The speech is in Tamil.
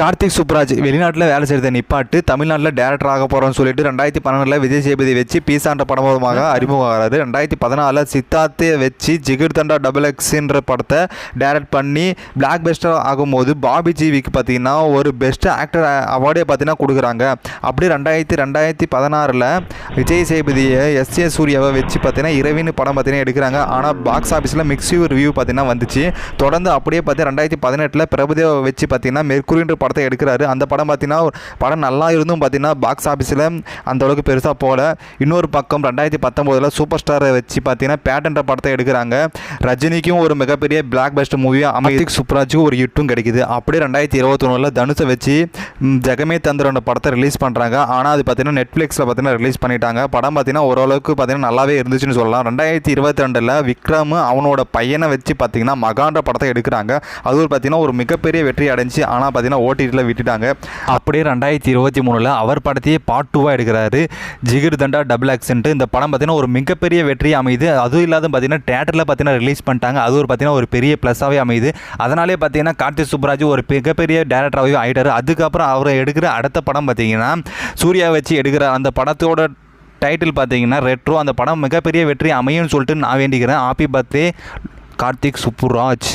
கார்த்திக் சுப்ராஜ் வெளிநாட்டில் வேலை செய்கிறத நிப்பாட்டு தமிழ்நாட்டில் டேரக்டர் ஆக போகிறோன்னு சொல்லிட்டு 2012 விஜய் சேதுபதி வச்சு பீசான்ற படம் மூலமாக அறிமுகமாகிறாரு. 2014 சித்தார்த்தை வச்சு ஜிகிர் தண்டா XX படத்தை டைரக்ட் பண்ணி பிளாக் பெஸ்டர் ஆகும்போது பாபி ஜிவிக்கு பார்த்தீங்கன்னா ஒரு பெஸ்ட் ஆக்டர் அவார்டே பார்த்தீங்கன்னா கொடுக்குறாங்க. அப்படியே 2016 விஜய் சேதுபதியை S.A. சூர்யாவை வச்சு பார்த்தீங்கன்னா இரவின்னு படம் பார்த்தீங்கன்னா எடுக்கிறாங்க. ஆனால் பாக்ஸ் ஆஃபீஸில் மிக்ஸிவ் ரிவ்யூ பார்த்தீங்கன்னா வந்துச்சு. தொடர்ந்து அப்படியே பார்த்தீங்கன்னா 2018 பிரபுதேவை வச்சு பார்த்தீங்கன்னா மெர்க்குரின்ற படத்தை எடுக்கிறாரு. அந்த படம் பார்த்தீங்கன்னா படம் நல்லா இருந்தும் பார்த்தீங்கன்னா பாக்ஸ் ஆஃபீஸில் அந்த அளவுக்கு பெருசாக போகல. இன்னொரு பக்கம் 2019 சூப்பர் ஸ்டாரை வச்சு பார்த்தீங்கன்னா பேட்டன்ற படத்தை எடுக்கிறாங்க. ரஜினிக்கும் ஒரு மிகப்பெரிய பிளாக் பஸ்டர் மூவியாக கார்த்திக் சுப்ராஜுக்கும் ஒரு ஹிட்டும் கிடைக்குது. அப்படியே 2021 தனுஷை வச்சு ஜெகமே தந்திரன்ற படத்தை ரிலீஸ் பண்ணுறாங்க. ஆனால் அது பார்த்தீங்கன்னா நெட்ஃப்ளிக்ஸில் பார்த்தீங்கன்னா ரிலீஸ் பண்ணிட்டாங்க. படம் பார்த்தீங்கன்னா ஓரளவுக்கு பார்த்தீங்கன்னா நல்லாவே இருந்துச்சுன்னு சொல்லலாம். 2022 விக்ரம் அவனோட பையனை வச்சு பார்த்தீங்கன்னா மகான்ற படத்தை எடுக்கிறாங்க. அது பார்த்தீங்கன்னா ஒரு மிகப்பெரிய வெற்றி அடைஞ்சு ஆனால் பார்த்தீங்கன்னா ஓடிடியில் விட்டுட்டாங்க. அப்படியே 2023 அவர் படத்தையே பார்ட் 2 எடுக்கிறாரு, ஜிகிர் தண்டா XX. இந்த படம் பார்த்தீங்கன்னா ஒரு மிகப்பெரிய வெற்றி அமையுது. அதுவும் இல்லாத பார்த்தீங்கன்னா தேட்டரில் பார்த்தீங்கன்னா ரிலீஸ் பண்ணிட்டாங்க. அது ஒரு பார்த்தீங்கன்னா ஒரு பெரிய ப்ளஸ்ஸாகவே அமையுது. அதனாலே பார்த்தீங்கன்னா கார்த்திக் சுப்ராஜ் ஒரு மிகப்பெரிய டேரக்டராகவே ஆகிட்டார். அதுக்கப்புறம் அவர் எடுக்கிற அடுத்த படம் பார்த்தீங்கன்னா சூர்யா வச்சு எடுக்கிற அந்த படத்தோட டைட்டில் பார்த்தீங்கன்னா ரெட்ரோ. அந்த படம் மிகப்பெரிய வெற்றி அமையும்னு சொல்லிட்டு நான் வேண்டிக்கிறேன். Happy birthday Karthik Subbaraj.